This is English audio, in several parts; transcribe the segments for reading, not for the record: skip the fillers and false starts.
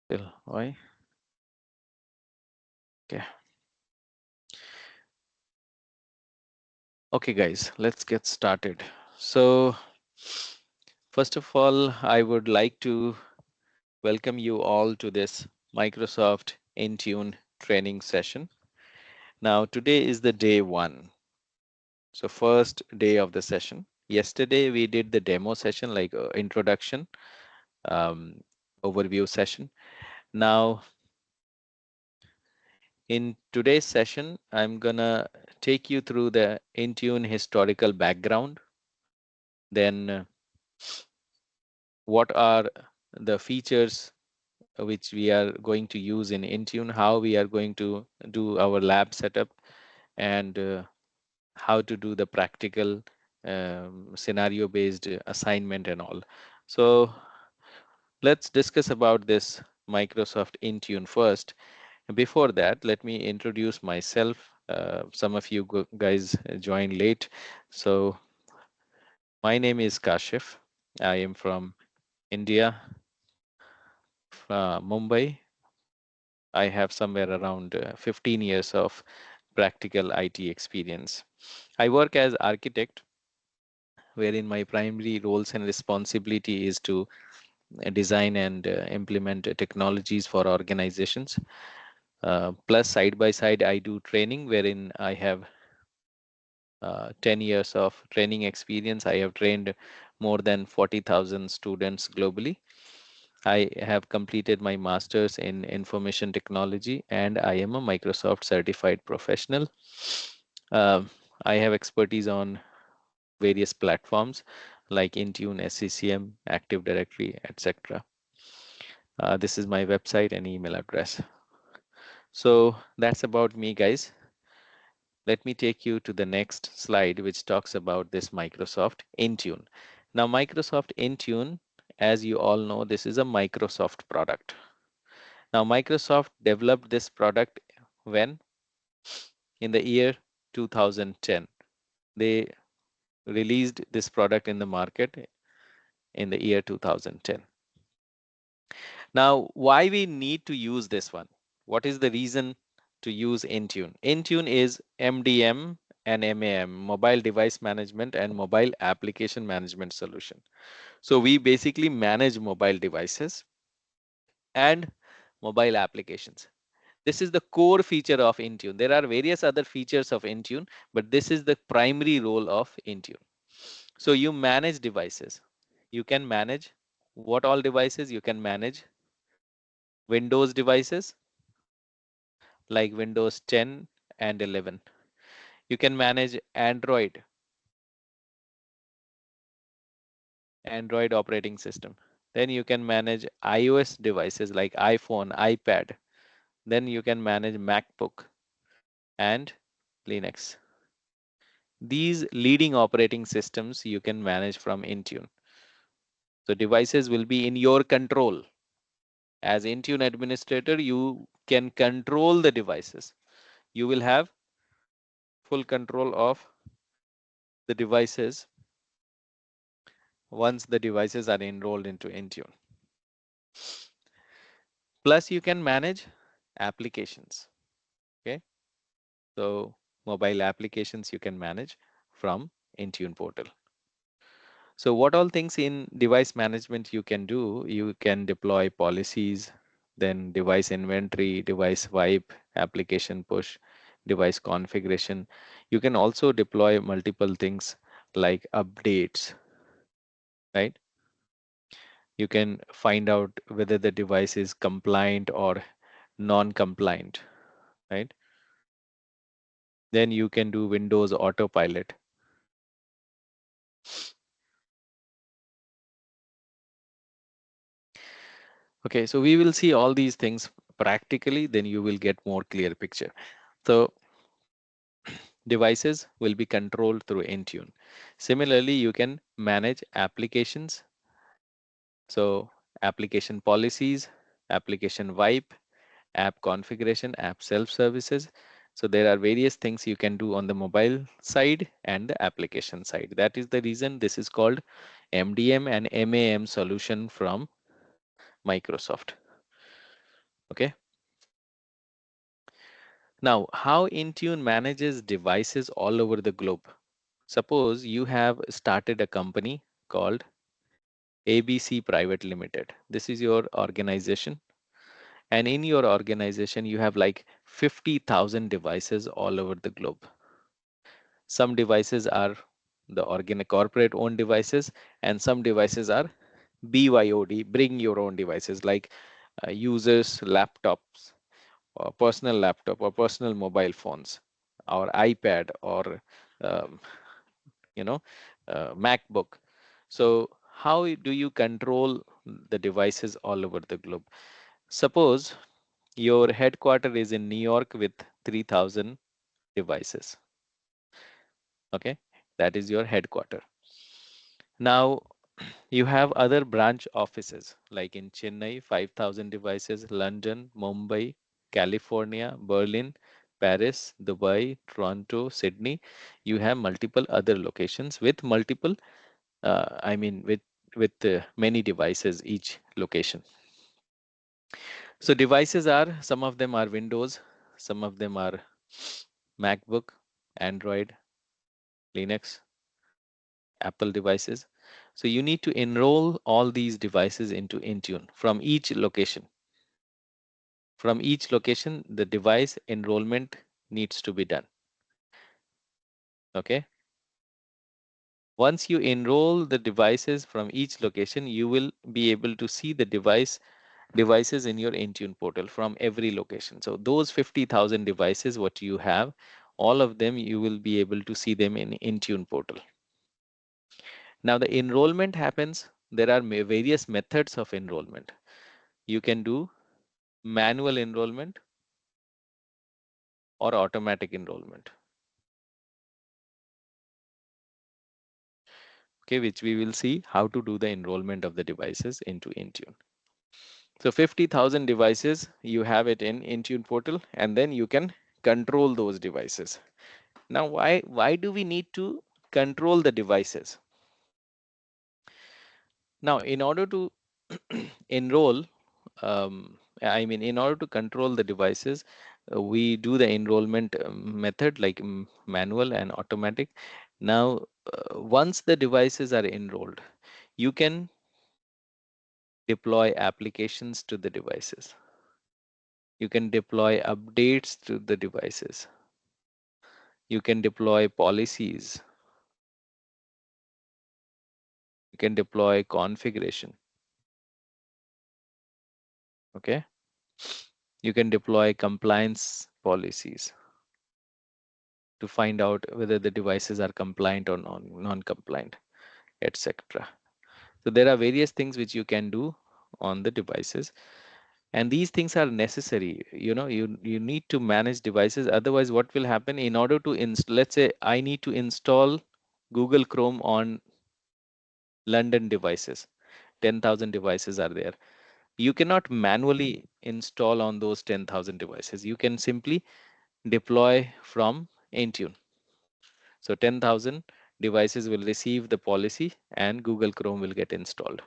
Still, why? Okay. Okay, guys, let's get started. So, first of all, I would like to welcome you all to this Microsoft Intune training session. Now, today is the day one. So, first day of the session. Yesterday, we did the demo session, like introduction, um, overview session. Now, in today's session, I'm gonna take you through the Intune historical background, then what are the features which we are going to use in Intune, how we are going to do our lab setup, and how to do the practical scenario based assignment and all. So let's discuss about this Microsoft Intune first. Before that, let me introduce myself. Some of you guys joined late. So my name is Kashif. I am from India, Mumbai. I have somewhere around 15 years of practical IT experience. I work as architect, wherein my primary roles and responsibility is to design and implement technologies for organizations. Plus, side by side, I do training, wherein I have 10 years of training experience. I have trained more than 40,000 students globally. I have completed my master's in information technology and I am a Microsoft certified professional. Um, I have expertise on various platforms like Intune, SCCM, Active Directory, etc. This is my website and email address. So that's about me, guys. Let me take you to the next slide, which talks about this Microsoft Intune. Now, Microsoft Intune, as you all know, this is a Microsoft product. Now, Microsoft developed this product when? In the year 2010. They released this product in the market in the year 2010. Now, why we need to use this one? What is the reason to use Intune? Intune is MDM and MAM, mobile device management and mobile application management solution. So we basically manage mobile devices and mobile applications. This is the core feature of Intune. There are various other features of Intune, but this is the primary role of Intune. So you manage devices. You can manage what all devices? You can manage Windows devices like Windows 10 and 11. You can manage Android operating system. Then you can manage iOS devices like iPhone, iPad. Then you can manage MacBook and Linux. These leading operating systems you can manage from Intune. So devices will be in your control. As Intune administrator, you can control the devices. You will have full control of the devices once the devices are enrolled into Intune. Plus, you can manage applications. Okay, so mobile applications you can manage from Intune portal. So what all things in device management you can do? You can deploy policies, then device inventory, device wipe, application push, device configuration. You can also deploy multiple things like updates, right? You can find out whether the device is compliant or non-compliant, right? Then you can do Windows autopilot. Okay, so we will see all these things practically, then you will get more clear picture. So devices will be controlled through Intune. Similarly, you can manage applications. So application policies, application wipe, app configuration, app self-services. So there are various things you can do on the mobile side and the application side. That is the reason this is called MDM and MAM solution from Microsoft. Okay. Now, how Intune manages devices all over the globe. Suppose you have started a company called ABC Private Limited. This is your organization. And in your organization, you have like 50,000 devices all over the globe. Some devices are the organic corporate owned devices, and some devices are BYOD, bring your own devices, like users' laptops, or personal laptop, or personal mobile phones, or iPad, or um, you know, MacBook. So, how do you control the devices all over the globe? Suppose your headquarter is in New York with 3,000 devices. Okay, that is your headquarter. Now, you have other branch offices like in Chennai, 5,000 devices, London, Mumbai, California, Berlin, Paris, Dubai, Toronto, Sydney. You have multiple other locations with multiple, I mean, with many devices each location. So devices are, some of them are Windows, some of them are MacBook, Android, Linux, Apple devices. So you need to enroll all these devices into Intune from each location. From each location, the device enrollment needs to be done. Okay. Once you enroll the devices from each location, you will be able to see the devices in your Intune portal from every location. So those 50,000 devices, what you have, all of them, you will be able to see them in Intune portal. Now the enrollment happens, there are various methods of enrollment. You can do manual enrollment or automatic enrollment. Okay, which we will see how to do the enrollment of the devices into Intune. So 50,000 devices, you have it in Intune portal, and then you can control those devices. Now, why do we need to control the devices? Now, in order to enroll, in order to control the devices, we do the enrollment method like manual and automatic. Now, once the devices are enrolled, you can deploy applications to the devices. You can deploy updates to the devices. You can deploy policies. You can deploy configuration. Okay. You can deploy compliance policies to find out whether the devices are compliant or non-compliant, etc. So there are various things which you can do on the devices, and these things are necessary. You need to manage devices. Otherwise, what will happen, in order to let's say I need to install Google Chrome on London devices. 10,000 devices are there. You cannot manually install on those 10,000 devices. You can simply deploy from Intune. So 10,000 devices will receive the policy and Google Chrome will get installed.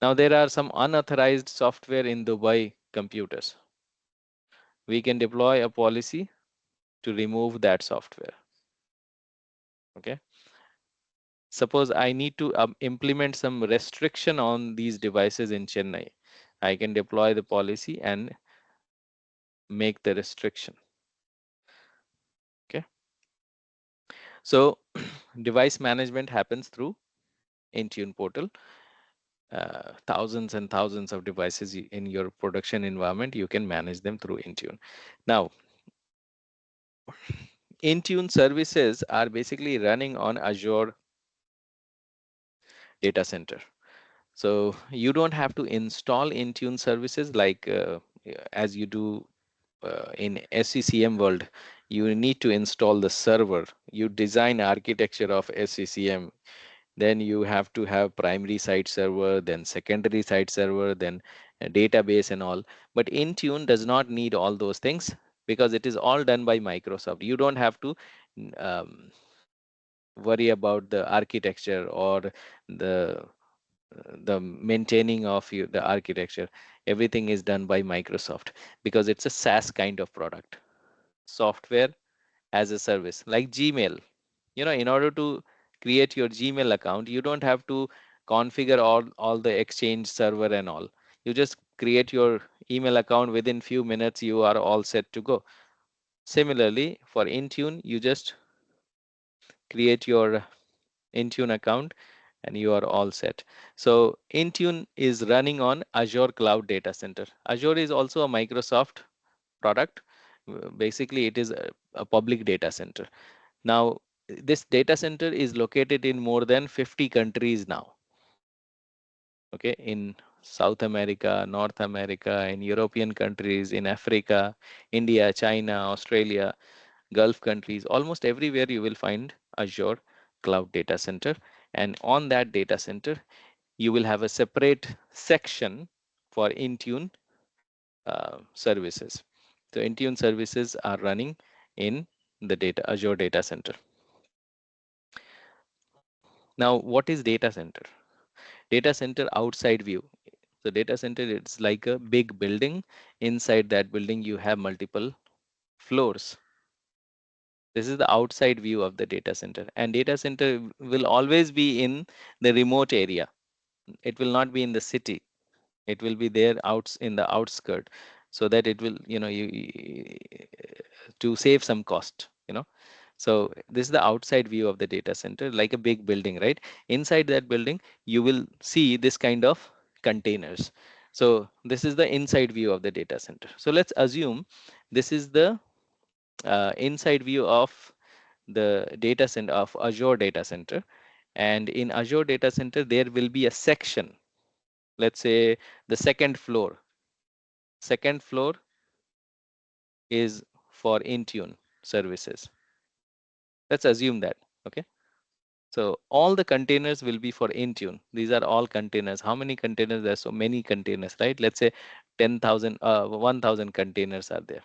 Now there are some unauthorized software in Dubai computers. We can deploy a policy to remove that software. Okay. Suppose I need to implement some restriction on these devices in Chennai. I can deploy the policy and make the restriction. Okay. So device management happens through Intune portal. Thousands and thousands of devices in your production environment, you can manage them through Intune. Now, Intune services are basically running on Azure data center. So you don't have to install Intune services like as you do in SCCM world. You need to install the server. You design architecture of SCCM. Then you have to have primary site server, then secondary site server, then a database and all. But Intune does not need all those things because it is all done by Microsoft. You don't have to um, worry about the architecture or the the maintaining of the architecture, everything is done by Microsoft because it's a SaaS kind of product, software as a service, like Gmail. In order to create your Gmail account, you don't have to configure all the Exchange server and all. You just create your email account. Within few minutes, you are all set to go. Similarly, for Intune, you just create your Intune account and you are all set. So Intune is running on Azure Cloud Data Center. Azure is also a Microsoft product. Basically, it is a public data center. Now, this data center is located in more than 50 countries now. Okay, in South America, North America, in European countries, in Africa, India, China, Australia, Gulf countries, almost everywhere you will find Azure Cloud Data Center. And on that data center, you will have a separate section for Intune services. So Intune services are running in the Azure data center. Now, what is data center? Data center outside view. So data center, it's like a big building. Inside that building, you have multiple floors. This is the outside view of the data center. And data center will always be in the remote area. It will not be in the city. It will be there out in the outskirt, so that it will, to save some cost. So this is the outside view of the data center, like a big building, right? Inside that building, you will see this kind of containers. So this is the inside view of the data center. So let's assume this is the inside view of the data center of Azure data center. And in Azure data center, there will be a section, let's say the second floor. Second floor is for Intune services. Let's assume that. Okay. So all the containers will be for Intune. These are all containers. How many containers? There are so many containers, right? Let's say 10,000, 1,000 containers are there.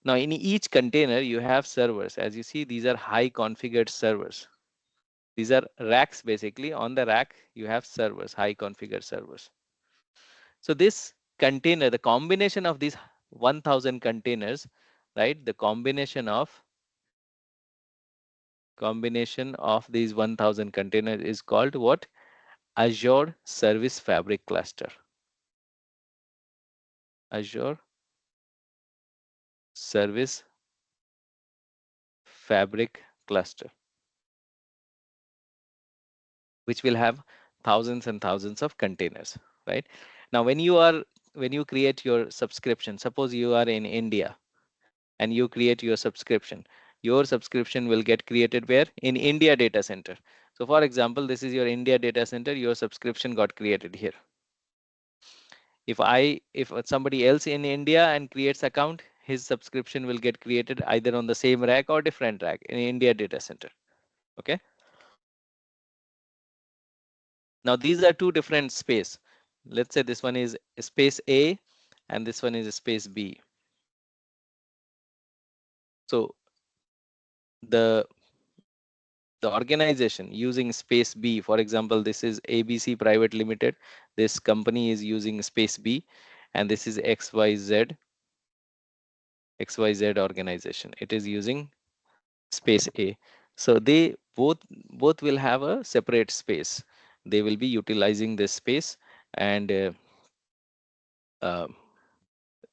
Now in each container, you have servers. As you see, these are high configured servers. These are racks basically. On the rack, you have servers, high configured servers. So this container, the combination of these 1,000 containers, right? The combination of these 1,000 containers is called what? Azure Service Fabric Cluster. Azure Service Fabric Cluster, which will have thousands and thousands of containers, right? Now, when you create your subscription, suppose you are in India and you create your subscription will get created where? In India data center. So for example, this is your India data center, your subscription got created here. If somebody else in India and creates account, his subscription will get created either on the same rack or different rack in India data center. Okay. Now these are two different space. Let's say this one is space A and this one is space B. So the organization using space B, for example, this is ABC Private Limited. This company is using space B, and this is XYZ organization. It is using space A. So they both will have a separate space. They will be utilizing this space, and uh,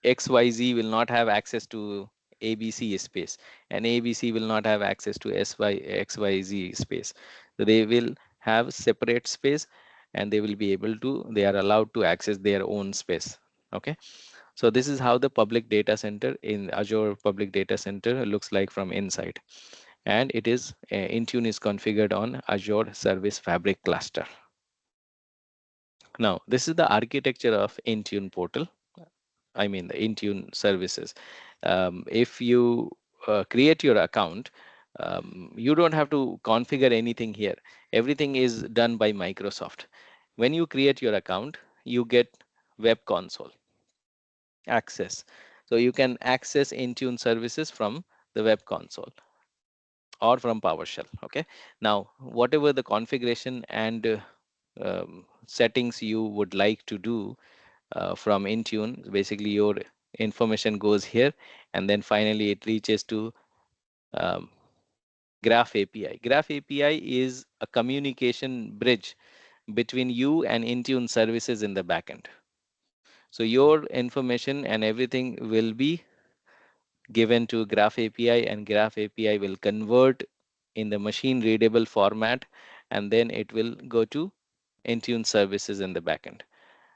XYZ will not have access to ABC space, and ABC will not have access to XYZ space. So they will have separate space, and they will be able to, they are allowed to access their own space. Okay. So this is how the public data center in Azure Public Data Center looks like from inside. And it is Intune is configured on Azure Service Fabric Cluster. Now, this is the architecture of Intune portal. I mean the Intune services. If you create your account, you don't have to configure anything here. Everything is done by Microsoft. When you create your account, you get web console access. So you can access Intune services from the web console or from PowerShell. Okay. Now, whatever the configuration and settings you would like to do from Intune. Basically, your information goes here, and then finally it reaches to um, Graph API. Graph API is a communication bridge between you and Intune services in the backend. So your information and everything will be given to Graph API, and Graph API will convert in the machine readable format, and then it will go to Intune services in the backend.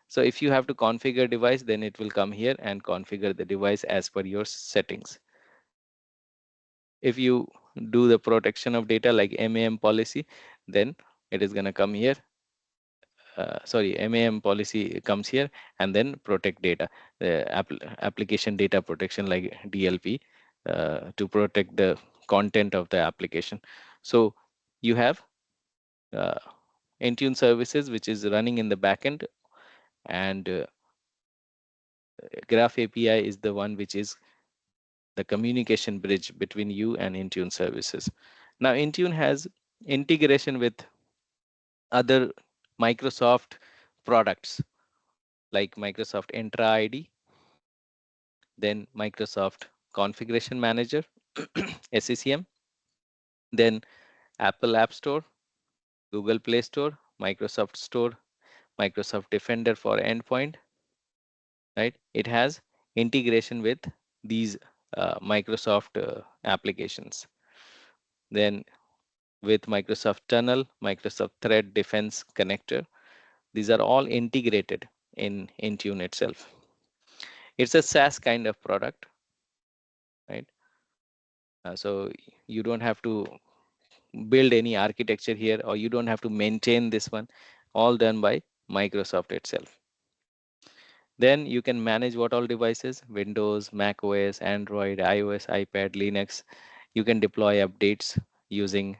So if you have to configure device, then it will come here and configure the device as per your settings. If you do the protection of data like MAM policy, then it is going to come here. Sorry, MAM policy comes here, and then protect data, the application data protection like DLP, to protect the content of the application. So you have uh, Intune services, which is running in the backend, and Graph API is the one which is the communication bridge between you and Intune services. Now, Intune has integration with other Microsoft products like Microsoft Entra ID, then Microsoft Configuration Manager, SCCM, then Apple App Store, Google Play Store, Microsoft Store, Microsoft Defender for Endpoint, right? It has integration with these Microsoft applications. Then with Microsoft Tunnel, Microsoft Threat Defense Connector, these are all integrated in Intune itself. It's a SaaS kind of product, right? So you don't have to build any architecture here, or you don't have to maintain this one, all done by Microsoft itself. Then you can manage what all devices: Windows, Mac OS, Android, iOS, iPad, Linux. You can deploy updates using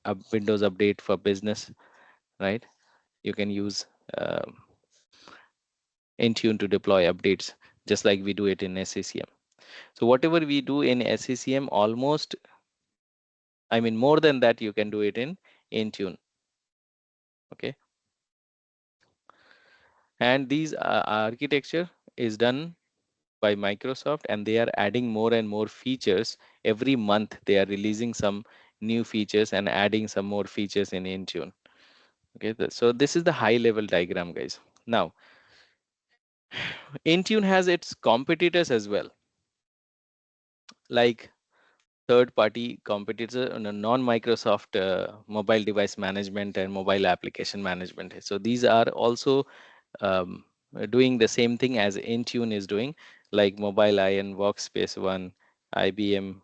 a Windows Update for Business, right? You can use Intune to deploy updates just like we do it in SCCM. So whatever we do in SCCM, almost, I mean, more than that, you can do it in Intune. Okay. And these architecture is done by Microsoft, and they are adding more and more features every month. They are releasing some new features and adding some more features in Intune. Okay, so this is the high level diagram, guys. Now, Intune has its competitors as well, like third party competitors on a non-Microsoft mobile device management and mobile application management. So these are also doing the same thing as Intune is doing, like Mobile Iron, Workspace ONE, IBM,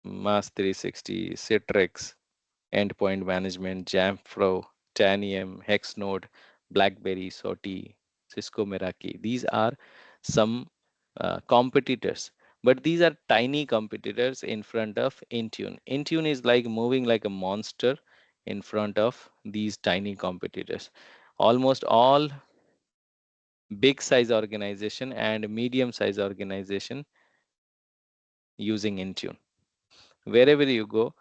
Mass 360, Citrix, Endpoint Management, Jamfro, Tanium, Hexnode, BlackBerry, SOTI, Cisco Meraki. These are some competitors, but these are tiny competitors in front of Intune. Intune is like moving like a monster in front of these tiny competitors. Almost all big size organization and medium size organization using Intune. Wherever you go,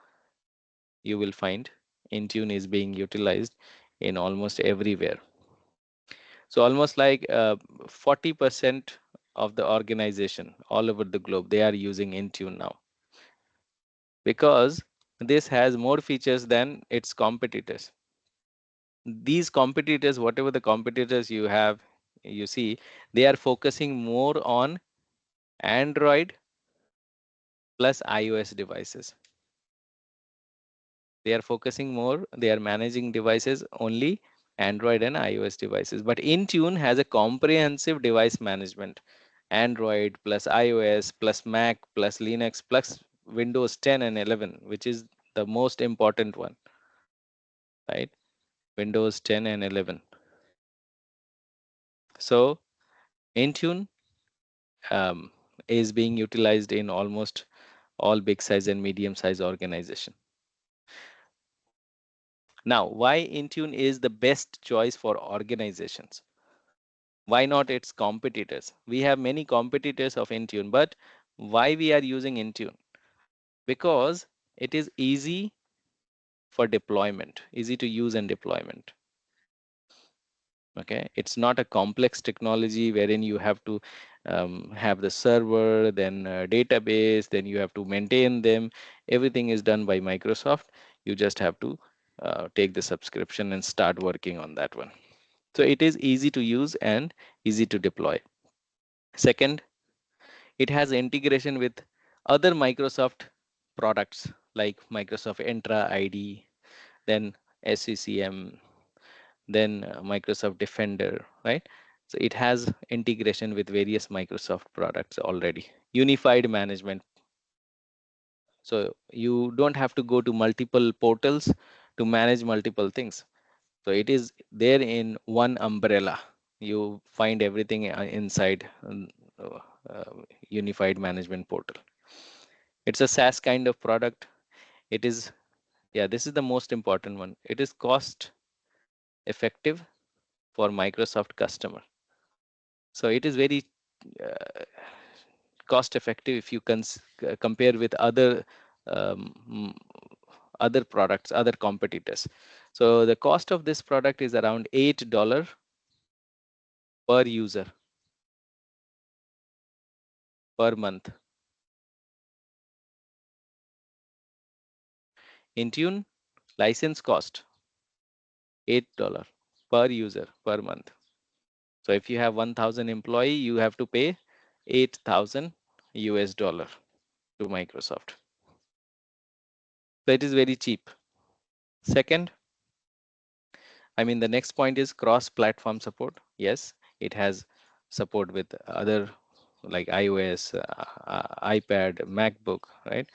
you will find Intune is being utilized in almost everywhere. So almost like 40% of the organization all over the globe, they are using Intune now, because this has more features than its competitors. These competitors, whatever the competitors you have, you see, they are focusing more on Android plus iOS devices. They are focusing more, they are managing devices only Android and iOS devices. But Intune has a comprehensive device management: Android plus iOS plus Mac plus Linux plus Windows 10 and 11, which is the most important one, right? Windows 10 and 11. So Intune um, is being utilized in almost all big size and medium size organization. Now, why Intune is the best choice for organizations? Why not its competitors? We have many competitors of Intune, but why we are using Intune? Because it is easy for deployment, easy to use and deployment. Okay, it's not a complex technology wherein you have to have the server, then database, then you have to maintain them. Everything is done by Microsoft. You just have to take the subscription and start working on that one. So it is easy to use and easy to deploy. Second, it has integration with other Microsoft products like Microsoft Entra ID, then SCCM, then Microsoft Defender, right? So it has integration with various Microsoft products already. Unified management. So you don't have to go to multiple portals to manage multiple things. So it is there in one umbrella. You find everything inside uh, unified management portal. It's a SaaS kind of product. It is, yeah, this is the most important one. It is cost effective for Microsoft customer. So it is very uh, cost effective if you compare with um, other products, other competitors. So the cost of this product is around $8 per user per month. Intune license cost $8 per user per month. So if you have 1,000 employee, you have to pay 8,000 US dollar to Microsoft. So it is very cheap. Second, I mean, the next point is cross-platform support. Yes, it has support with other like iOS, iPad, MacBook, right?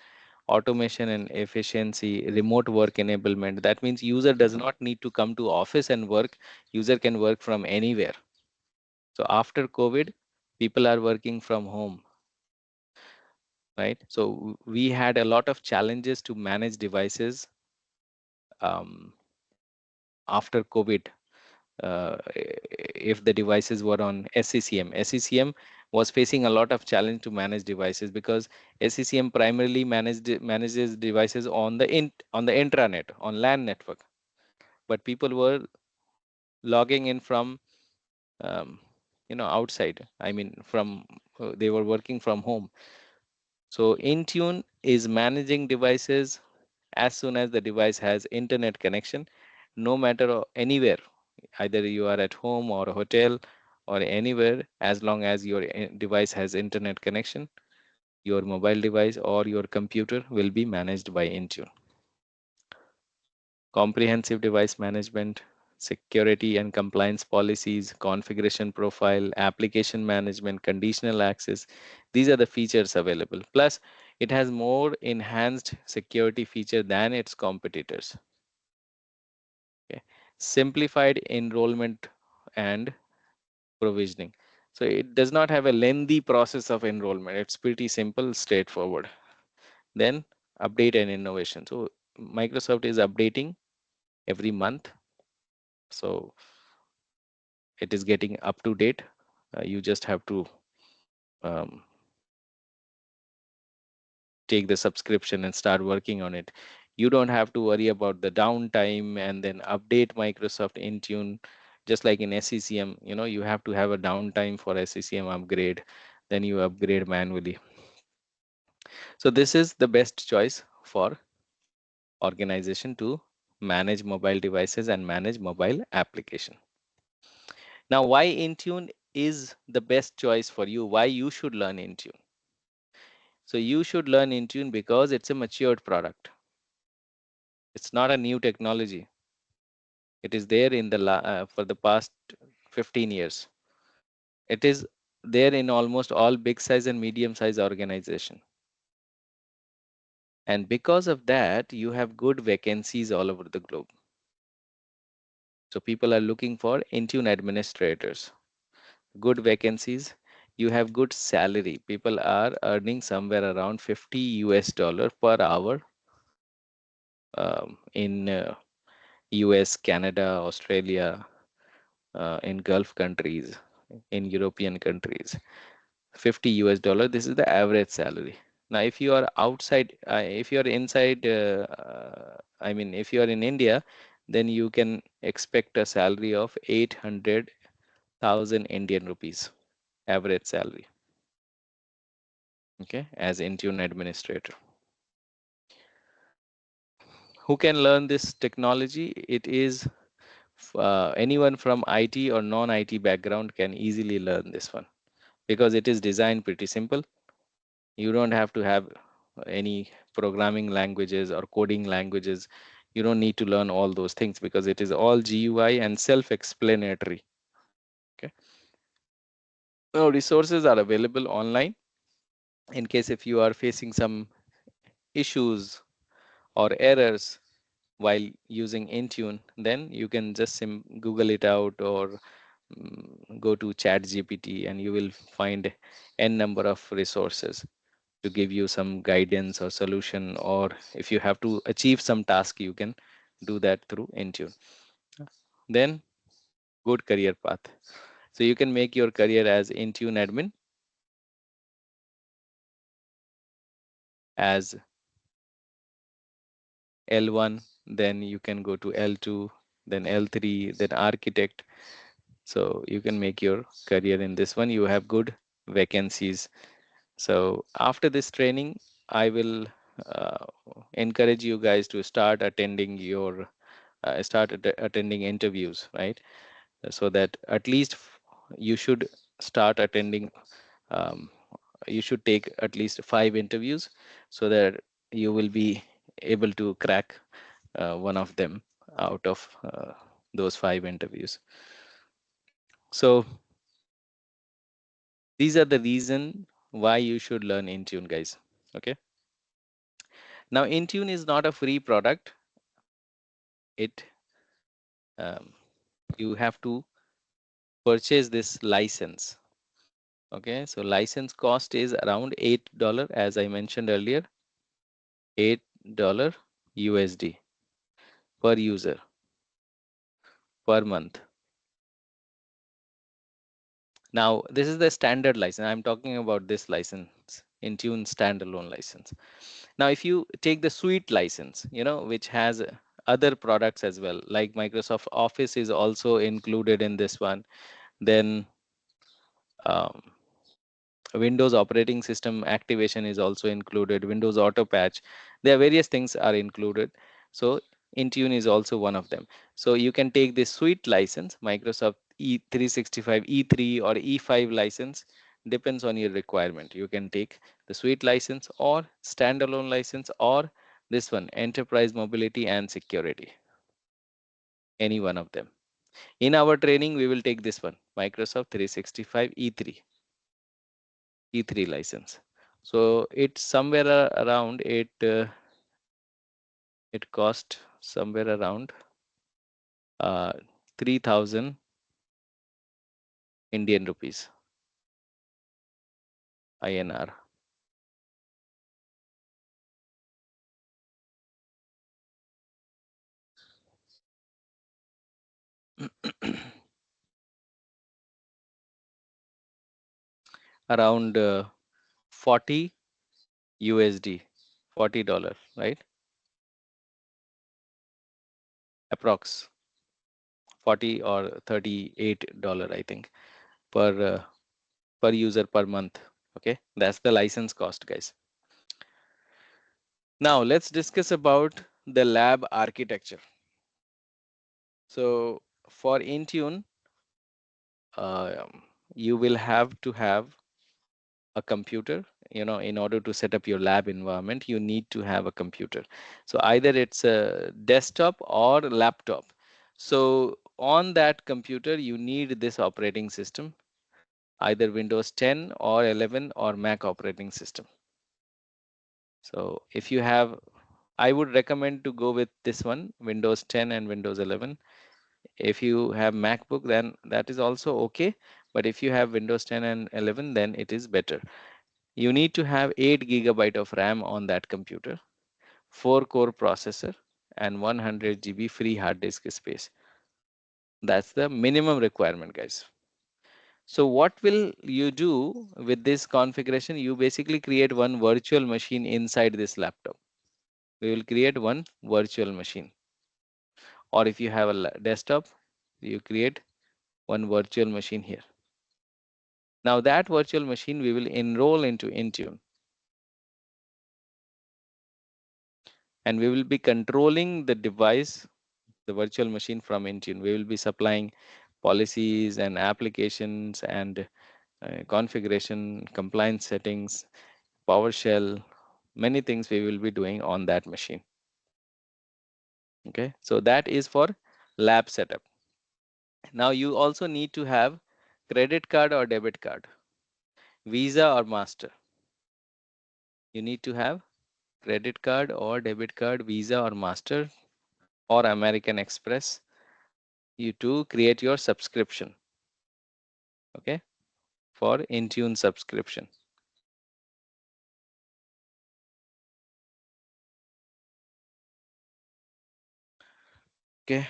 Automation and efficiency, remote work enablement. That means user does not need to come to office and work. User can work from anywhere. So after COVID, people are working from home, right? So we had a lot of challenges to manage devices um, after COVID. If the devices were on SCCM. SCCM was facing a lot of challenge to manage devices because SCCM primarily manages devices on the intranet, on LAN network. But people were logging in from um, outside. I mean, from they were working from home. So Intune is managing devices as soon as the device has internet connection, no matter anywhere, either you are at home or a hotel or anywhere, as long as your device has internet connection, your mobile device or your computer will be managed by Intune. Comprehensive device management, security and compliance policies, configuration profile, application management, conditional access. These are the features available. Plus, it has more enhanced security feature than its competitors. Okay. Simplified enrollment and provisioning. So it does not have a lengthy process of enrollment. It's pretty simple, straightforward. Then update and innovation. So Microsoft is updating every month. So it is getting up to date. You just have to um, take the subscription and start working on it. You don't have to worry about the downtime and then update Microsoft Intune. Just like in SCCM, you have to have a downtime for SCCM upgrade, then you upgrade manually. So this is the best choice for organization to manage mobile devices and manage mobile application. Now, why Intune is the best choice for you? Why you should learn Intune? So you should learn Intune because it's a matured product. It's not a new technology. It is there in for the past 15 years. It is there in almost all big size and medium size organization. And because of that, you have good vacancies all over the globe. So people are looking for Intune administrators. Good vacancies. You have good salary. People are earning somewhere around 50 US dollar per hour in US, Canada, Australia, in Gulf countries, in European countries. 50 US dollar. This is the average salary. Now, if you are outside, if you are inside, I mean, if you are in India, then you can expect a salary of 800,000 Indian rupees, average salary, okay, as Intune administrator. Who can learn this technology? It is anyone from IT or non-IT background can easily learn this one because it is designed pretty simple. You don't have to have any programming languages or coding languages. You don't need to learn all those things because it is all GUI and self-explanatory. Okay. Now resources are available online in case if you are facing some issues or errors while using Intune, then you can just Google it out or go to ChatGPT and you will find n number of resources to give you some guidance or solution, or if you have to achieve some task you can do that through Intune. Then good career path, so you can make your career as Intune admin, as L1, then you can go to L2, then L3, then architect. So you can make your career in this one. You have good vacancies. So after this training, I will uh, encourage you guys to start attending your attending interviews, right? So that at least you should start attending. Um, you should take at least 5 interviews so that you will be able to crack one of them out of those 5 interviews. So these are the reason why you should learn Intune, guys. Okay. Now Intune is not a free product. It um, you have to purchase this license. Okay, so license cost is around $8, as I mentioned earlier, $8 USD per user per month. Now this is the standard license. I'm talking about this license, Intune standalone license. Now if you take the suite license, which has other products as well, like Microsoft Office is also included in this one, then um, Windows operating system activation is also included, Windows auto patch. There are various things are included. So Intune is also one of them. So you can take this suite license, Microsoft E365 E3 or E5 license, depends on your requirement. You can take the suite license or standalone license or this one, enterprise mobility and security, any one of them. In our training, we will take this one, Microsoft 365 E3 license. So it's somewhere around it cost somewhere around uh, 3,000 Indian rupees, INR. Around 40 USD, $40, right? Approx 40 or $38, I think, per user per month. Okay, that's the license cost, guys. Now let's discuss about the lab architecture. So for Intune, you will have to have a computer. In order to set up your lab environment, you need to have a computer. So either it's a desktop or laptop. So on that computer, you need this operating system, either Windows 10 or 11 or Mac operating system. So if you have, I would recommend to go with this one, Windows 10 and Windows 11. If you have MacBook, then that is also okay. But if you have Windows 10 and 11, then it is better. You need to have 8 GB of RAM on that computer, 4-core processor, and 100 GB free hard disk space. That's the minimum requirement, guys. So what will you do with this configuration? You basically create one virtual machine inside this laptop. We will create one virtual machine. or if you have a desktop, you create one virtual machine here. Now that virtual machine we will enroll into Intune, and we will be controlling the device, the virtual machine from Intune. We will be supplying policies and applications and configuration, compliance settings, PowerShell, many things we will be doing on that machine. Okay, so that is for lab setup. Now you also need to have credit card or debit card, Visa or Master. You need to have credit card or debit card, Visa or Master or American Express. You to create your subscription. Okay, for Intune subscription. Okay,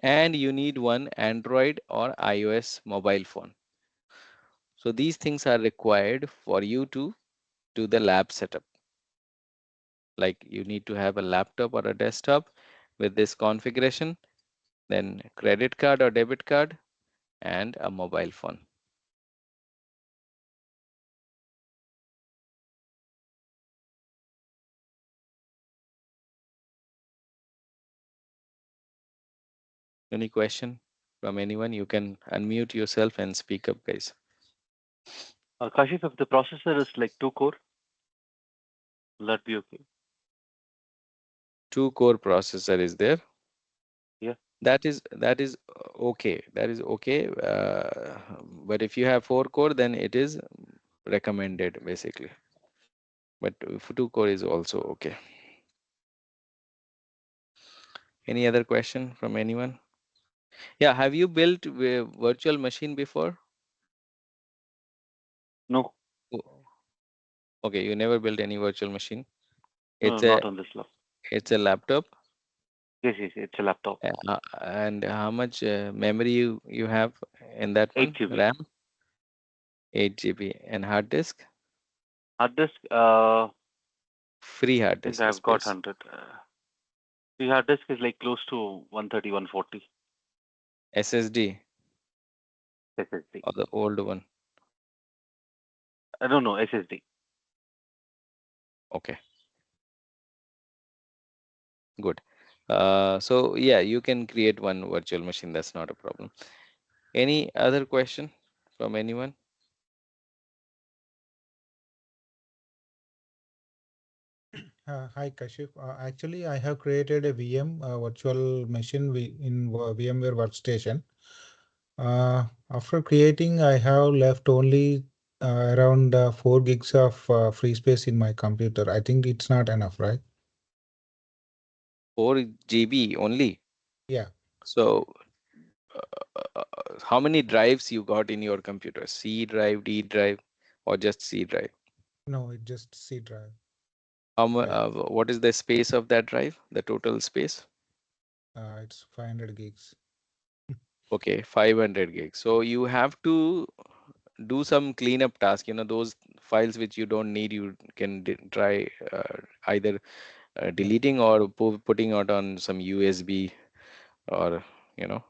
and you need one Android or iOS mobile phone. So these things are required for you to do the lab setup. Like you need to have a laptop or a desktop with this configuration, then credit card or debit card, and a mobile phone. Any question from anyone? You can unmute yourself and speak up, guys. Kashif, if the processor is like 2 core, will that be okay? 2-core processor is there. Yeah. That is okay. That is okay. But if you have 4-core, then it is recommended basically. But if 2-core is also okay. Any other question from anyone? Yeah, have you built a virtual machine before? No, Oh, okay, you never built any virtual machine. no, It's a not on this laptop. laptop. Yes, yes, it's a laptop. And how much memory you have in that 8 one? GB. RAM, 8 GB, and hard disk, Hard disk, free hard think disk I've got space. 100. The hard disk is like close to 130, 140 SSD SSD. or the old one. I don't know, SSD. Okay, good. So yeah, you can create one virtual machine. That's not a problem. Any other question from anyone? Hi Kashif. Actually, I have created a VM virtual machine in VMware Workstation. After creating, I have left only around 4 gigs of free space in my computer. I think it's not enough, right? 4 GB only. Yeah. So how many drives you got in your computer? C drive, D drive, or just C drive? No, it just C drive. Yeah. What is the space of that drive? The total space? It's 500 gigs. Okay, 500 gigs. So you have to do some cleanup task. Those files which you don't need, you can try either Yeah. deleting or putting it on some USB or you know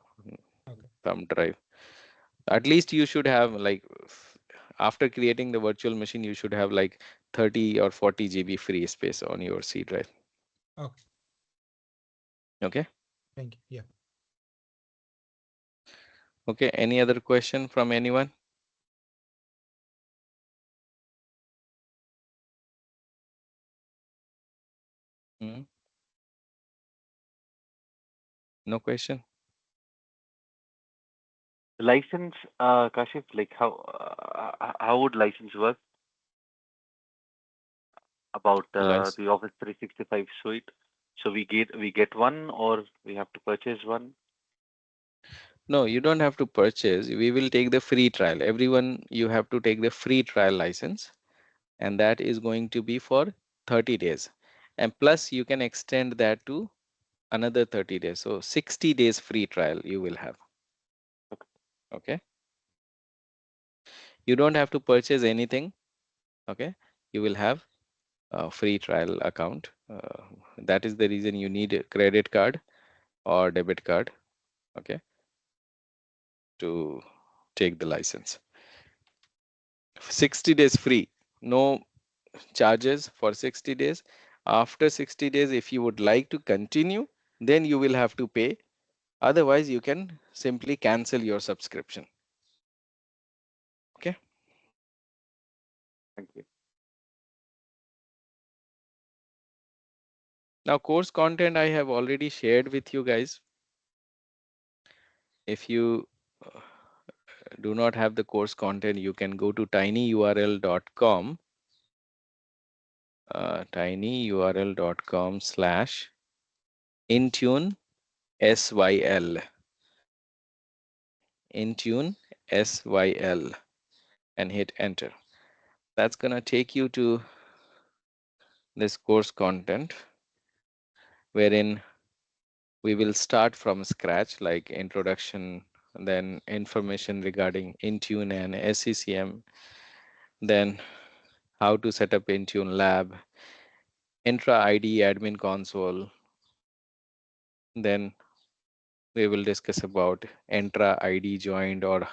Okay. thumb drive. At least you should have like after creating the virtual machine, you should have like 30 or 40 GB free space on your C drive. Okay. Okay. Thank you. Yeah. Okay. Any other question from anyone? Hmm? No question. License, Kashif, like how would license work about License. the Office 365 suite? So we get one, or we have to purchase one? No, you don't have to purchase. We will take the free trial. Everyone, you have to take the free trial license, and that is going to be for 30 days. And plus, you can extend that to another 30 days. So 60 days free trial you will have. Okay. You don't have to purchase anything. Okay. You will have a free trial account. That is the reason you need a credit card or debit card, okay, to take the license. 60 days free, no charges for 60 days. After 60 days, if you would like to continue, then you will have to pay. Otherwise, you can simply cancel your subscription. Okay. Thank you. Now, course content I have already shared with you guys. If you do not have the course content, you can go to tinyurl.com, tinyurl.com/Intune SYL, Intune SYL, and hit enter. That's gonna take you to this course content, wherein we will start from scratch, like introduction, then information regarding Intune and SCCM, then how to set up Intune lab, intra ID admin console, then we will discuss about intra ID joined or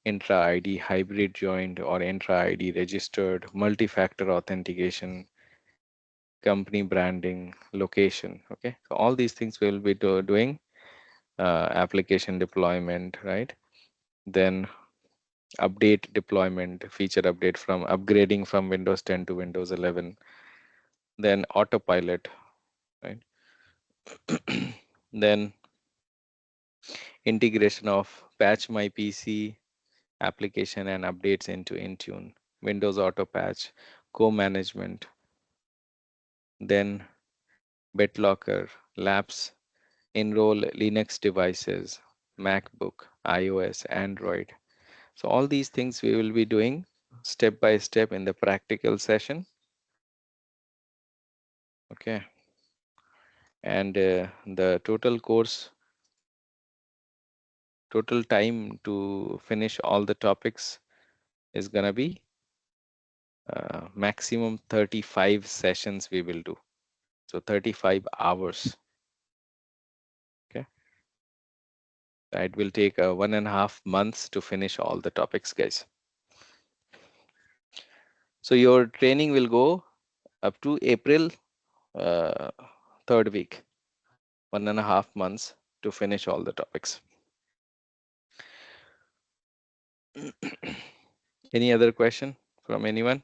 intra ID hybrid joined or intra ID registered, multi-factor authentication, company branding, location. Okay, so all these things we will be doing, application deployment, right? Then update deployment, feature update from upgrading from Windows 10 to Windows 11, then autopilot, right? Then integration of patch my PC application and updates into Intune, Windows Auto Patch, co-management, then BitLocker, Labs, enroll Linux devices, MacBook, iOS, Android. So all these things we will be doing step by step in the practical session. Okay. And the total time to finish all the topics is gonna be maximum 35 sessions we will do. So 35 hours. Okay. It will take 1.5 months to finish all the topics, guys. So your training will go up to April third week, 1.5 months to finish all the topics. Any other question from anyone?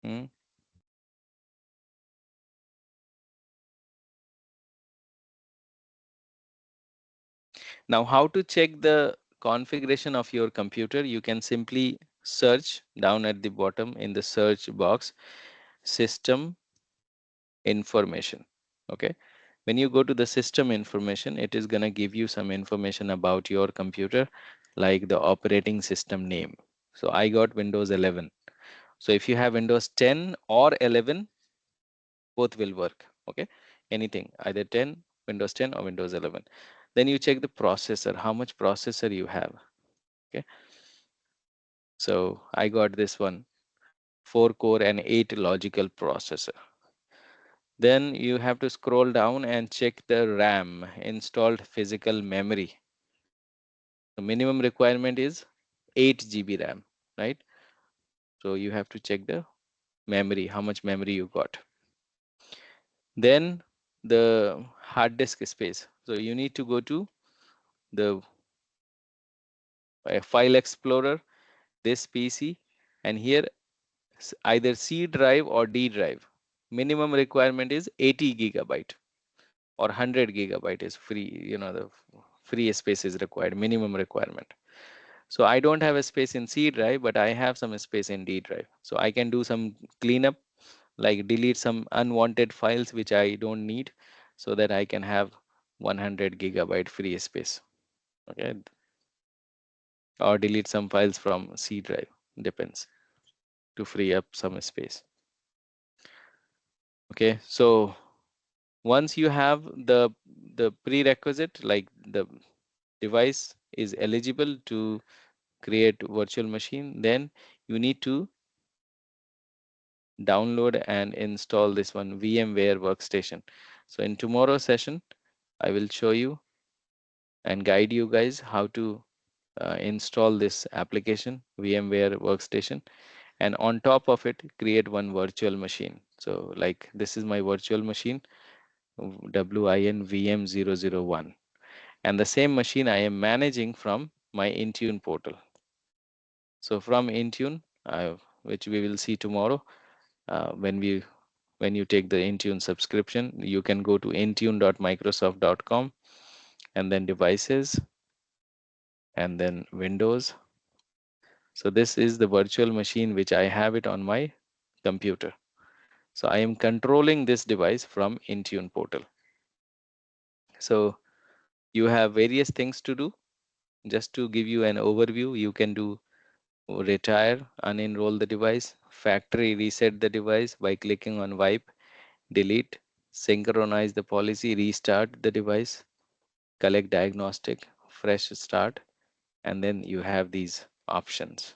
Hmm? Now, how to check the configuration of your computer? You can simply search down at the bottom in the search box, system information. Okay. When you go to the system information, it is going to give you some information about your computer, like the operating system name. So I got Windows 11. So if you have Windows 10 or 11, both will work. Okay. Anything, either 10, Windows 10 or Windows 11. Then you check the processor, how much processor you have. Okay. So I got this one, 4 core and 8 logical processor. Then you have to scroll down and check the RAM, installed physical memory. The minimum requirement is 8 GB RAM, right? So you have to check the memory, how much memory you got. Then the hard disk space. So you need to go to the file explorer, this PC, and here either C drive or D drive. Minimum requirement is 80 gigabyte or 100 gigabyte is free. The free space is required, minimum requirement. So I don't have a space in C drive, but I have some space in D drive. So I can do some cleanup, like delete some unwanted files which I don't need, so that I can have 100 gigabyte free space. Okay. Or delete some files from C drive, depends, to free up some space. Okay. So once you have the prerequisite, like the device is eligible to create virtual machine, then you need to download and install this one VMware workstation. So in tomorrow's session, I will show you and guide you guys how to install this application VMware workstation, and on top of it create one virtual machine. So like this is my virtual machine WINVM001, and the same machine I am managing from my Intune portal. So from Intune, which we will see tomorrow, when you take the Intune subscription, you can go to intune.microsoft.com and then devices and then Windows. So this is the virtual machine which I have it on my computer. So I am controlling this device from Intune portal. So you have various things to do. Just to give you an overview, you can do retire, unenroll the device, factory reset the device by clicking on wipe, delete, synchronize the policy, restart the device, collect diagnostic, fresh start, and then you have these options.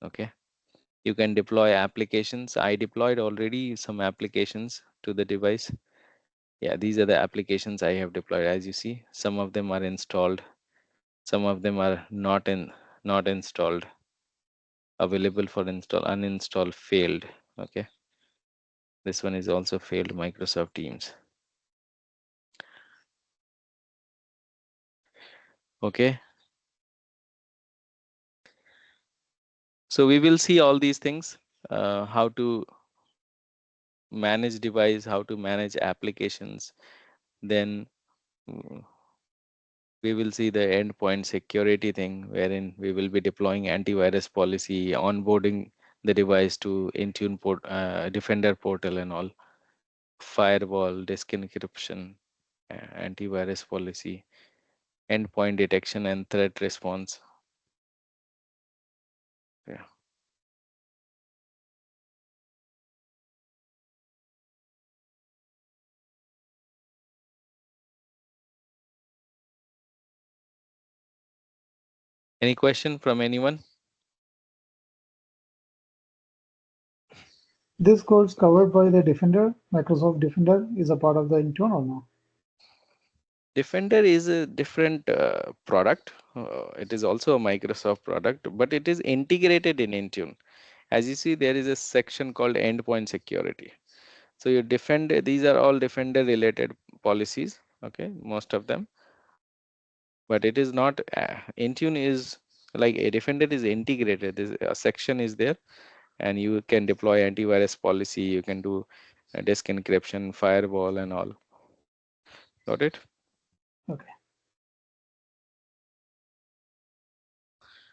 Okay. You can deploy applications. I deployed already some applications to the device. Yeah, these are the applications I have deployed. As you see, some of them are installed, some of them are not installed, available for install, uninstall, failed. Okay. This one is also failed, Microsoft Teams. Okay. So we will see all these things, how to manage device, how to manage applications. Then we will see the endpoint security thing, wherein we will be deploying antivirus policy, onboarding the device to Intune Defender portal and all, firewall, disk encryption, antivirus policy, endpoint detection and threat response. Yeah. Any question from anyone? This course covered by the Defender, Microsoft Defender is a part of the Intune or no? Defender is a different product. It is also a Microsoft product, but it is integrated in Intune. As you see, there is a section called Endpoint Security. So your Defender, these are all Defender related policies. Okay, most of them, but it is not. Intune is like a Defender is integrated. This a section is there, and you can deploy antivirus policy. You can do disk encryption, firewall, and all. Got it? Okay.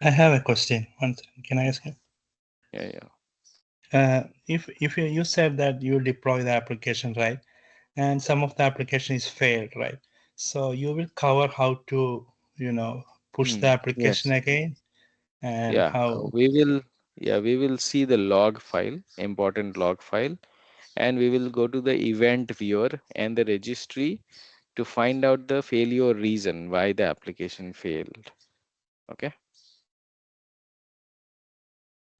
I have a question. One second. Can I ask you? Yeah, yeah. If you said that you deploy the application, right, and some of the application is failed, right? So you will cover how to, push the application Yes. again and Yeah, how. we will see the log file, important log file, and we will go to the event viewer and the registry to find out the failure reason why the application failed. Okay,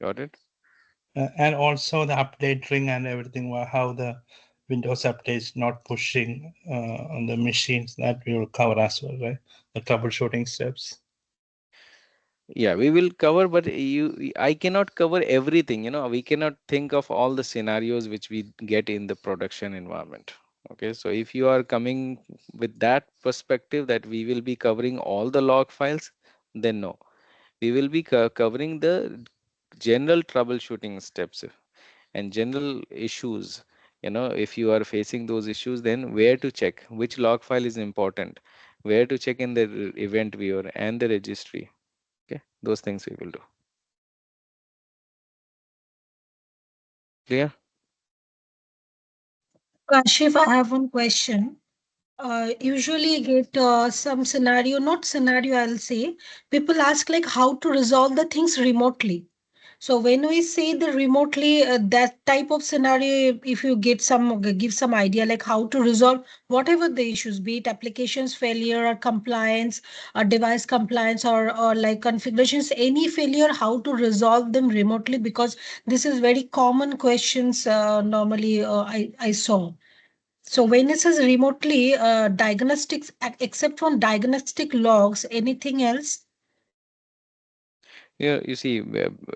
got it? And also the update ring and everything, how the Windows updates not pushing on the machines, that we will cover as well, right? The troubleshooting steps. Yeah, we will cover, but I cannot cover everything. We cannot think of all the scenarios which we get in the production environment. Okay, so if you are coming with that perspective that we will be covering all the log files, then no. We will be covering the general troubleshooting steps and general issues. If you are facing those issues, then where to check, which log file is important, where to check in the event viewer and the registry. Okay, those things we will do. Clear? Kashif, I have one question. Usually get some scenario, not scenario, I'll say. People ask like how to resolve the things remotely. So when we say the remotely, that type of scenario, if you give some idea like how to resolve whatever the issues, be it applications failure or compliance or device compliance or like configurations, any failure, how to resolve them remotely, because this is very common questions normally I saw. So when it says remotely, diagnostics, except from diagnostic logs, anything else? Yeah, you see,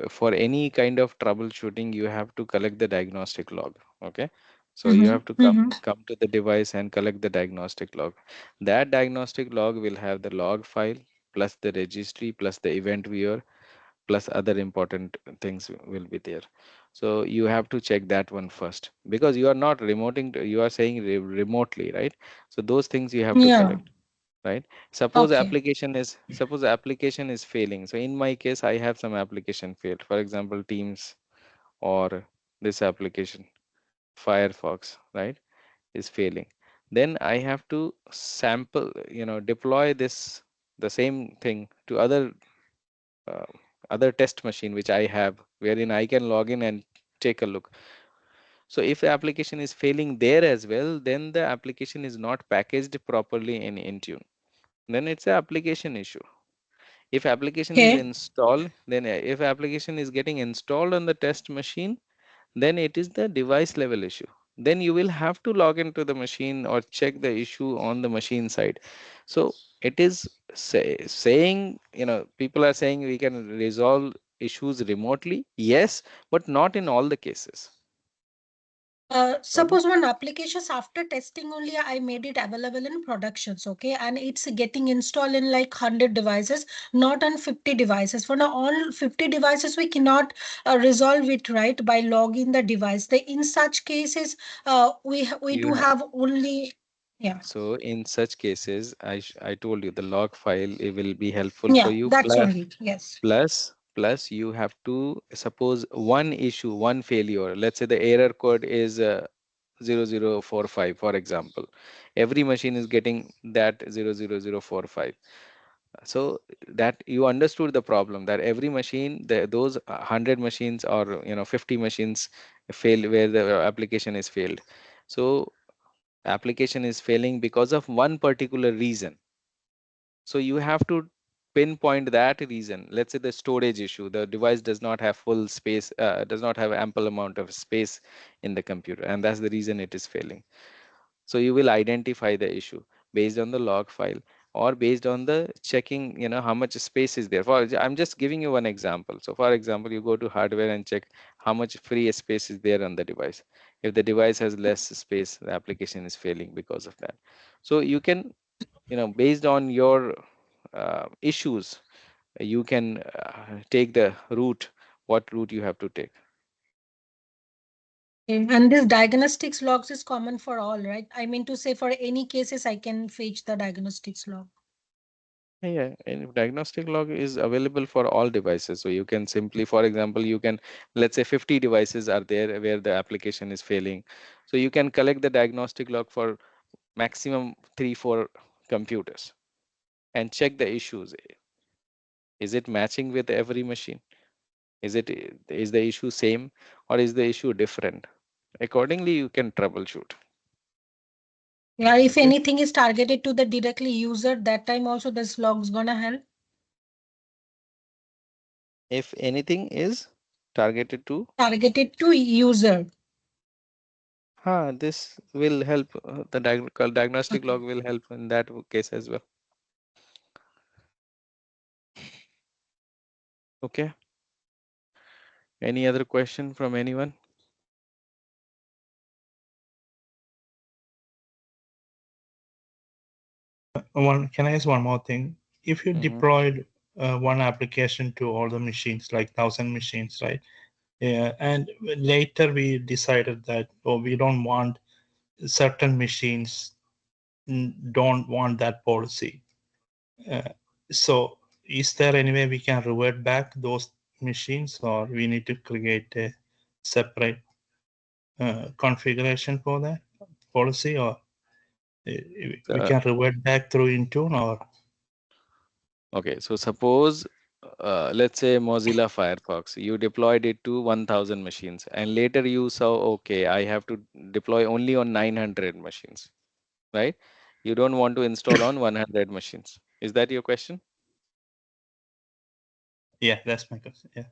for any kind of troubleshooting, you have to collect the diagnostic log. Okay, so you Mm-hmm. have to Mm-hmm. come to the device and collect the diagnostic log. That diagnostic log will have the log file plus the registry plus the event viewer plus other important things will be there. So you have to check that one first, because you are not remoting. You are saying remotely, right? So those things you have to Yeah. collect, right? Okay. Suppose the application is failing. So in my case, I have some application failed, for example Teams, or this application Firefox, right, is failing. Then I have to sample, deploy this, the same thing to uh, other test machine which I have, wherein I can log in and take a look. So if the application is failing there as well, then the application is not packaged properly in Intune, then it's an application issue. If application is Okay. installed, then if application is getting installed on the test machine, then it is the device level issue. Then you will have to log into the machine or check the issue on the machine side. So it is saying, people are saying we can resolve issues remotely, yes, but not in all the cases. Sorry. Suppose one applications after testing only I made it available in productions, okay, and it's getting installed in like 100 devices, not on 50 devices. For now, all 50 devices we cannot resolve it right by logging the device. In such cases, we You do have, have only, yeah. so in such cases, I told you the log file, it will be helpful for Yeah, you. that's only, yes. Plus you have to suppose one issue, one failure. Let's say the error code is 0045, for example. Every machine is getting that 00045. So that you understood the problem, that every machine, those 100 machines or 50 machines fail, where the application is failed. So application is failing because of one particular reason. So you have to pinpoint that reason. Let's say the storage issue, the device does not have full space, does not have ample amount of space in the computer, and that's the reason it is failing. So you will identify the issue based on the log file, or based on the checking, how much space is there. I'm just giving you one example. So for example, you go to hardware and check how much free space is there on the device. If the device has less space, the application is failing because of that. So you can, based on your issues, you can take the route, what route you have to take. And this diagnostics logs is common for all, right? I mean to say for any cases I can fetch the diagnostics log. Yeah, and diagnostic log is available for all devices. So you can simply, for example, you can, let's say 50 devices are there where the application is failing. So you can collect the diagnostic log for maximum 3-4 computers and check the issues. Is it matching with every machine? Is the issue same, or is the issue different? Accordingly, you can troubleshoot. Yeah, if Okay. anything is targeted to the directly user, that time also this log's gonna help. If anything is targeted to, Targeted to user. this will help. The diagnostic Okay. log will help in that case as well. Okay. Any other question from anyone? Can I ask one more thing? If you Hmm. deployed one application to all the machines, like 1,000 machines, right? Yeah, and later we decided that, oh, we don't want certain machines, don't want that policy. So is there any way we can revert back those machines, or we need to create a separate configuration for that policy, or we Uh, can revert back through Intune, or okay. So suppose let's say Mozilla Firefox, you deployed it to 1000 machines, and later you saw, okay, I have to deploy only on 900 machines, right? You don't want to install on 100 machines. Is that your question? Yeah, that's my question. Yeah.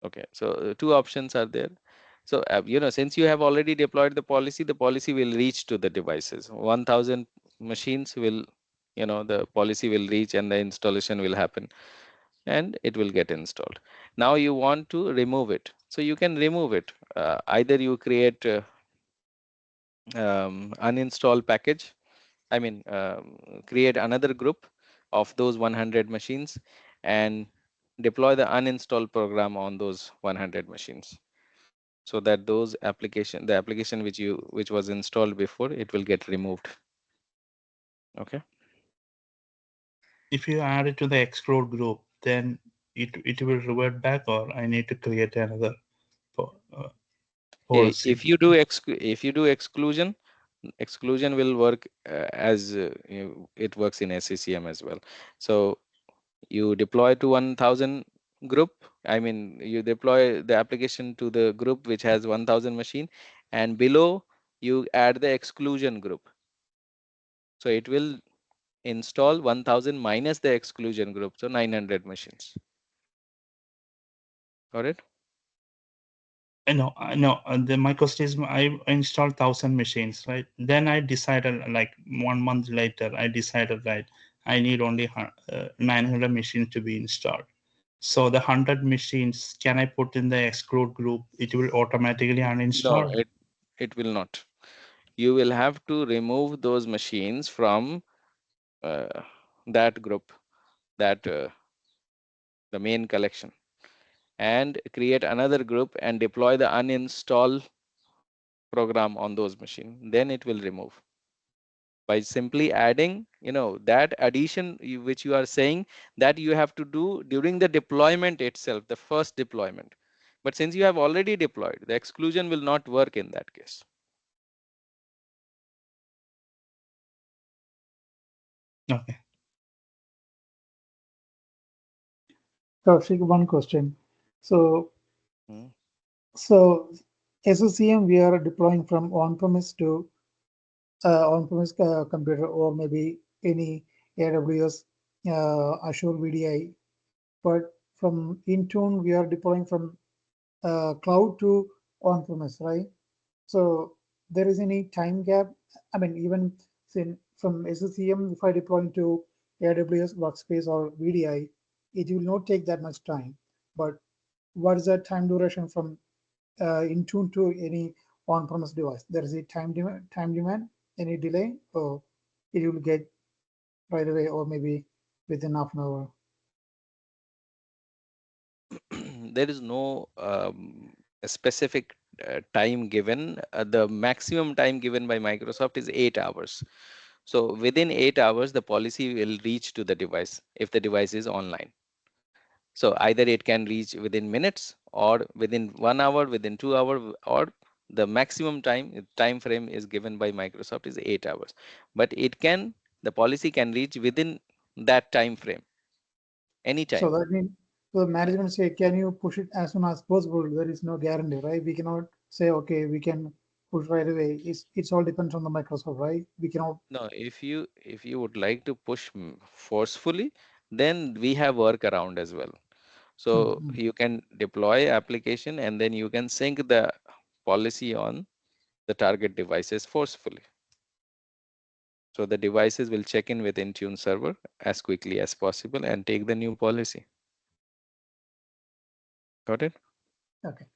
Okay, so two options are there. So, since you have already deployed the policy will reach to the devices. 1000 machines will, the policy will reach and the installation will happen and it will get installed. Now you want to remove it. So you can remove it. Either you create uninstall package. I mean, create another group of those 100 machines and deploy the uninstall program on those 100 machines, so that the application which was installed before, it will get removed. Okay. If you add it to the exclude group, then it will revert back, or I need to create another policy. If you do exclusion, will work as it works in SCCM as well. So you deploy to 1000 group. I mean, you deploy the application to the group which has 1000 machine, and below you add the exclusion group. So it will install 1000 minus the exclusion group, so 900 machines. Got it? No, my question is, I installed 1000 machines, right? Then I decided, like 1 month later, I decided that I need only 900 machines to be installed. So the 100 machines, can I put in the exclude group? It will automatically No, uninstall. it will not. You will have to remove those machines from that group, that the main collection, and create another group and deploy the uninstall program on those machines. Then it will remove by simply adding, that addition which you are saying that you have to do during the deployment itself, the first deployment. But since you have already deployed, the exclusion will not work in that case. Okay. Kaushik, one question. So, Hmm. so SCCM we are deploying from on-premise to on-premise computer or maybe any AWS, Azure VDI. But from Intune, we are deploying from cloud to on-premise, right? So there is any time gap? I mean, even from SCCM, if I deploy into AWS Workspace or VDI, it will not take that much time. But what is the time duration from Intune to any on-premise device? There is a time demand, any delay, or it will get right away, or maybe within half an hour. There is no specific time given. The maximum time given by Microsoft is 8 hours. So within 8 hours, the policy will reach to the device if the device is online. So either it can reach within minutes, or within 1 hour, within 2 hours, or the maximum time frame is given by Microsoft is 8 hours. But the policy can reach within that time frame So anytime. that means the management say, can you push it as soon as possible? There is no guarantee, right? We cannot say, okay, we can push right away. It's all depends on the Microsoft, right? We cannot. No, if you would like to push forcefully, then we have workaround as well. So Mhm. you can deploy application and then you can sync the policy on the target devices forcefully. So the devices will check in with Intune server as quickly as possible and take the new policy. Got it? Okay.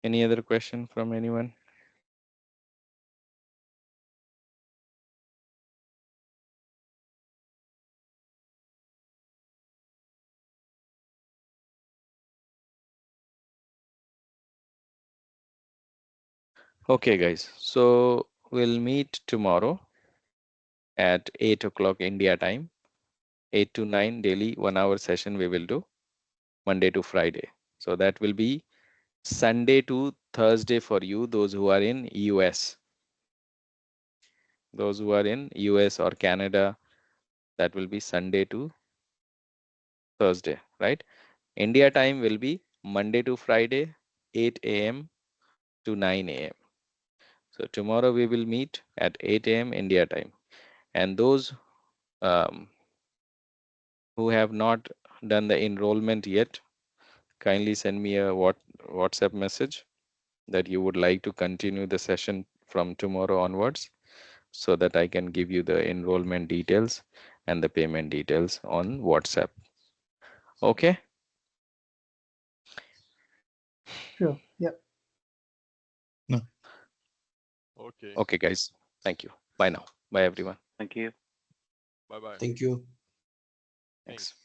Any other question from anyone? Okay, guys. So we'll meet tomorrow at 8 o'clock India time. 8 to 9 daily 1 hour session we will do, Monday to Friday. So that will be Sunday to Thursday for you, those who are in US. Those who are in US or Canada, that will be Sunday to Thursday, right? India time will be Monday to Friday, 8 a.m. to 9 a.m. So tomorrow we will meet at 8 a.m. India time. And those um, who have not done the enrollment yet, kindly send me a WhatsApp message that you would like to continue the session from tomorrow onwards, so that I can give you the enrollment details and the payment details on WhatsApp. Okay? Sure. Yeah. Okay. Okay, guys. Thank you. Bye now. Bye, everyone. Thank you. Bye bye. Thank you. Thanks.